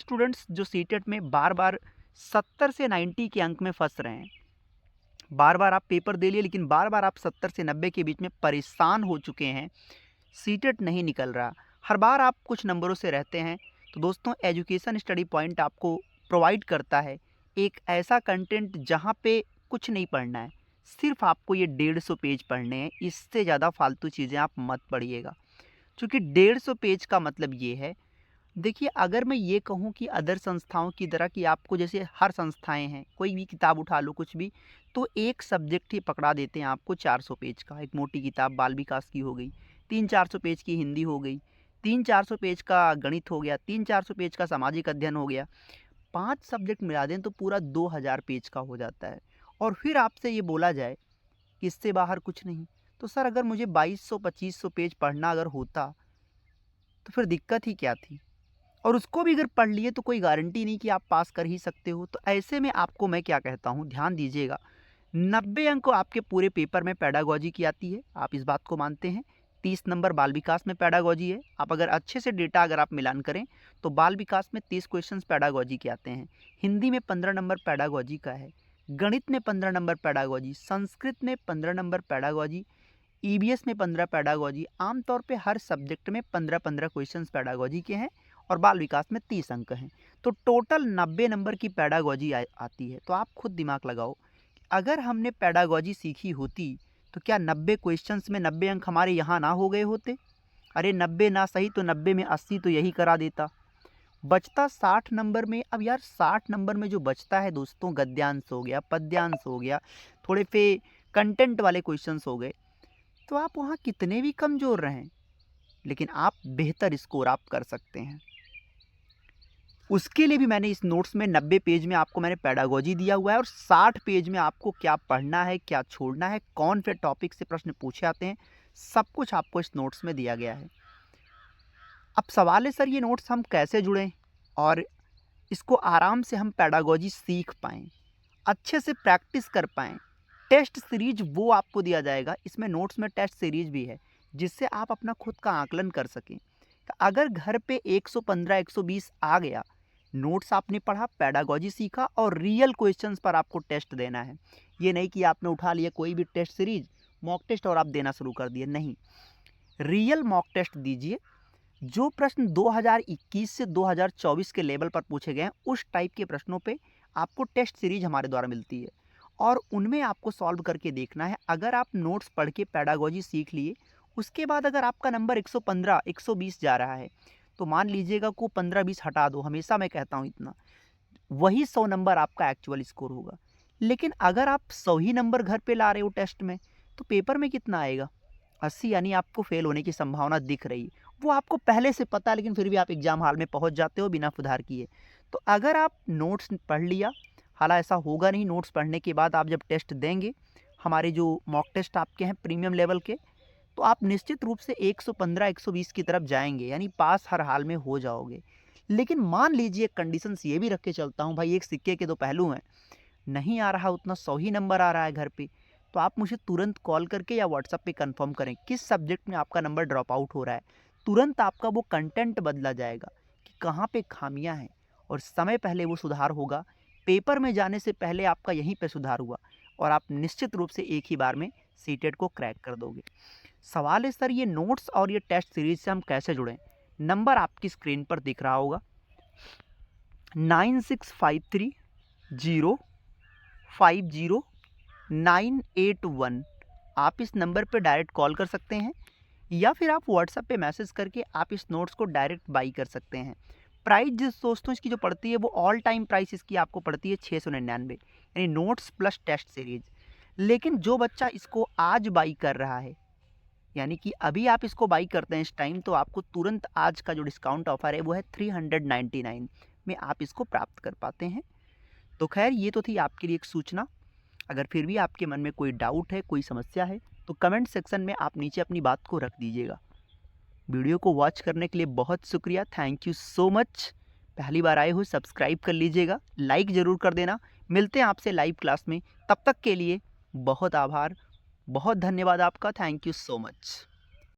Students जो CTET में बार बार 70 से 90 के अंक में फंस रहे हैं। बार बार आप पेपर दे लिए लेकिन बार बार आप 70 से 90 के बीच में परेशान हो चुके हैं। सीटेट नहीं निकल रहा, हर बार आप कुछ नंबरों से रहते हैं। तो दोस्तों, एजुकेशन स्टडी पॉइंट आपको प्रोवाइड करता है एक ऐसा कंटेंट जहाँ पे कुछ नहीं पढ़ना है, सिर्फ आपको ये 150 पेज पढ़ने हैं। इससे ज़्यादा फालतू चीज़ें आप मत पढ़िएगा, क्योंकि 150 पेज का मतलब ये है। देखिए, अगर मैं ये कहूँ कि अदर संस्थाओं की तरह कि आपको जैसे हर संस्थाएं हैं, कोई भी किताब उठा लो कुछ भी, तो एक सब्जेक्ट ही पकड़ा देते हैं आपको 400 पेज का। एक मोटी किताब बाल विकास की हो गई, 300-400 पेज की हिंदी हो गई, 300-400 पेज का गणित हो गया, 300-400 पेज का सामाजिक अध्ययन हो गया। 5 सब्जेक्ट मिला दें तो पूरा 2000 पेज का हो जाता है। और फिर आपसे ये बोला जाए कि इससे बाहर कुछ नहीं। तो सर, अगर मुझे 2200-2500 पेज पढ़ना अगर होता तो फिर दिक्कत ही क्या थी? और उसको भी अगर पढ़ लिए तो कोई गारंटी नहीं कि आप पास कर ही सकते हो। तो ऐसे में आपको मैं क्या कहता हूँ, ध्यान दीजिएगा। 90 अंक आपके पूरे पेपर में पेडागॉजी की आती है, आप इस बात को मानते हैं। 30 नंबर बाल विकास में पेडागॉजी है। आप अगर अच्छे से डेटा अगर आप मिलान करें तो बाल विकास में 30 क्वेश्चंस पेडागॉजी के आते हैं। हिंदी में 15 नंबर पेडागॉजी का है, गणित में 15 नंबर पेडागॉजी, संस्कृत में 15 नंबर पेडागॉजी, ईवीएस में 15 पेडागॉजी। आमतौर पे हर सब्जेक्ट में 15-15 क्वेश्चंस पेडागॉजी के हैं और बाल विकास में 30 अंक हैं। तो टोटल 90 नंबर की पेडागॉजी आती है। तो आप खुद दिमाग लगाओ, अगर हमने पेडागॉजी सीखी होती तो क्या 90 क्वेश्चंस में 90 अंक हमारे यहाँ ना हो गए होते? अरे 90 ना सही तो 90 में 80 तो यही करा देता। बचता 60 नंबर में। अब यार 60 नंबर में जो बचता है दोस्तों, गद्यांश हो गया, पद्यांश हो गया, थोड़े पे कंटेंट वाले क्वेश्चंस हो गए, तो आप वहाँ कितने भी कम जोड़ रहे हैं, लेकिन आप बेहतर स्कोर आप कर सकते हैं। उसके लिए भी मैंने इस नोट्स में 90 पेज में आपको मैंने पेडागॉजी दिया हुआ है और 60 पेज में आपको क्या पढ़ना है, क्या छोड़ना है, कौन से टॉपिक से प्रश्न पूछे आते हैं, सब कुछ आपको इस नोट्स में दिया गया है। अब सवाल है, सर ये नोट्स हम कैसे जुड़ें और इसको आराम से हम पेडागॉजी सीख पाएँ, अच्छे से प्रैक्टिस कर पाएँ। टेस्ट सीरीज वो आपको दिया जाएगा, इसमें नोट्स में टेस्ट सीरीज भी है, जिससे आप अपना खुद का आकलन कर सकें। तो अगर घर पे 115-120 आ गया, नोट्स आपने पढ़ा, पेडागॉजी सीखा और रियल क्वेश्चंस पर आपको टेस्ट देना है। ये नहीं कि आपने उठा लिया कोई भी टेस्ट सीरीज, मॉक टेस्ट और आप देना शुरू कर दिए, नहीं। रियल मॉक टेस्ट दीजिए। जो प्रश्न 2021 से 2024 के लेवल पर पूछे गए हैं, उस टाइप के प्रश्नों पे आपको टेस्ट सीरीज हमारे द्वारा मिलती है और उनमें आपको सॉल्व करके देखना है। अगर आप नोट्स पढ़ के पेडागॉजी सीख लिए, उसके बाद अगर आपका नंबर 115 120 जा रहा है, तो मान लीजिएगा को 15-20 हटा दो, हमेशा मैं कहता हूँ इतना, वही 100 नंबर आपका एक्चुअल स्कोर होगा। लेकिन अगर आप 100 ही नंबर घर पे ला रहे हो टेस्ट में, तो पेपर में कितना आएगा? 80, यानी आपको फेल होने की संभावना दिख रही है। वो आपको पहले से पता है, लेकिन फिर भी आप एग्जाम हॉल में पहुंच जाते हो बिना सुधार किए। तो अगर आप नोट्स पढ़ लिया, हालांकि ऐसा होगा नहीं, नोट्स पढ़ने के बाद आप जब टेस्ट देंगे, हमारे जो मॉक टेस्ट आपके हैं प्रीमियम लेवल के, तो आप निश्चित रूप से 115 120 की तरफ जाएंगे, यानी पास हर हाल में हो जाओगे। लेकिन मान लीजिए कंडीशंस ये भी रख के चलता हूँ भाई, एक सिक्के के दो पहलू हैं, नहीं आ रहा उतना, 100 ही नंबर आ रहा है घर पे, तो आप मुझे तुरंत कॉल करके या व्हाट्सएप पे कंफर्म करें किस सब्जेक्ट में आपका नंबर ड्रॉप आउट हो रहा है। तुरंत आपका वो कंटेंट बदला जाएगा कि कहाँ पे खामियां हैं और समय पहले वो सुधार होगा। पेपर में जाने से पहले आपका यहीं पे सुधार हुआ और आप निश्चित रूप से एक ही बार में सीटेट को क्रैक कर दोगे। सवाल है, सर ये नोट्स और ये टेस्ट सीरीज से हम कैसे जुड़ें? नंबर आपकी स्क्रीन पर दिख रहा होगा, 9653050981। आप इस नंबर पर डायरेक्ट कॉल कर सकते हैं या फिर आप व्हाट्सएप पे मैसेज करके आप इस नोट्स को डायरेक्ट बाई कर सकते हैं। प्राइस जिस दोस्तों इसकी जो पड़ती है वो ऑल टाइम प्राइस इसकी आपको पड़ती है 699, यानी नोट्स प्लस टेस्ट सीरीज। लेकिन जो बच्चा इसको आज बाई कर रहा है, यानी कि अभी आप इसको बाई करते हैं इस टाइम, तो आपको तुरंत आज का जो डिस्काउंट ऑफर है वो है 399 में आप इसको प्राप्त कर पाते हैं। तो खैर, ये तो थी आपके लिए एक सूचना। अगर फिर भी आपके मन में कोई डाउट है, कोई समस्या है, तो कमेंट सेक्शन में आप नीचे अपनी बात को रख दीजिएगा। वीडियो को वॉच करने के लिए बहुत शुक्रिया, थैंक यू सो मच। पहली बार आए हो सब्सक्राइब कर लीजिएगा, लाइक ज़रूर कर देना। मिलते हैं आपसे लाइव क्लास में, तब तक के लिए बहुत आभार, बहुत धन्यवाद आपका, थैंक यू सो मच।